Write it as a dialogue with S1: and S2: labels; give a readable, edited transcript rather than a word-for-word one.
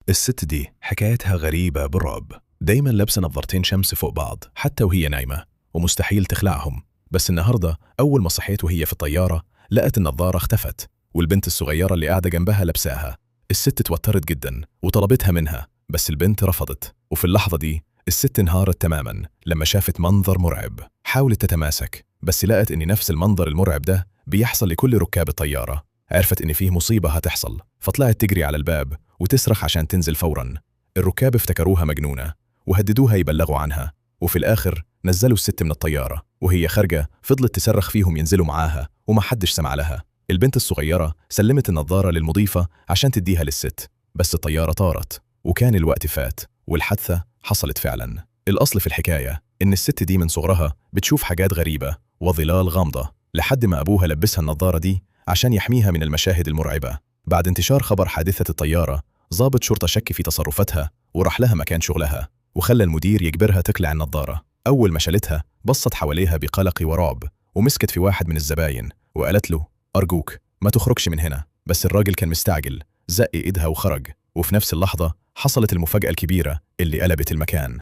S1: الست دي حكايتها غريبة بالرعب. دايما لابسة نظارتين شمس فوق بعض حتى وهي نايمة، ومستحيل تخلعهم. بس النهاردة أول ما صحيت وهي في الطيارة لقت النظارة اختفت، والبنت الصغيرة اللي قاعدة جنبها لابساها. الست توترت جدا وطلبتها منها، بس البنت رفضت. وفي اللحظة دي الست انهارت تماما لما شافت منظر مرعب. حاولت تتماسك، بس لقت إن نفس المنظر المرعب ده بيحصل لكل ركاب الطيارة. عرفت إن فيه مصيبة هتحصل، فطلعت تجري على الباب وتصرخ عشان تنزل فوراً. الركاب افتكروها مجنونة وهددوها يبلغوا عنها، وفي الآخر نزلوا الست من الطيارة. وهي خارجة فضلت تصرخ فيهم ينزلوا معاها وما حدش سمع لها. البنت الصغيرة سلمت النظارة للمضيفة عشان تديها للست، بس الطيارة طارت وكان الوقت فات والحادثة حصلت فعلاً. الأصل في الحكاية إن الست دي من صغرها بتشوف حاجات غريبة وظلال غامضة، لحد ما أبوها لبسها النظارة دي عشان يحميها من المشاهد المرعبة. بعد انتشار خبر حادثة الطيارة، ضابط شرطة شك في تصرفاتها وراح لها مكان شغلها، وخلى المدير يجبرها تقلع النظارة. أول ما شالتها بصت حواليها بقلق ورعب، ومسكت في واحد من الزباين وقالت له: أرجوك ما تخرجش من هنا. بس الراجل كان مستعجل، زق إيدها وخرج. وفي نفس اللحظة حصلت المفاجأة الكبيرة اللي قلبت المكان.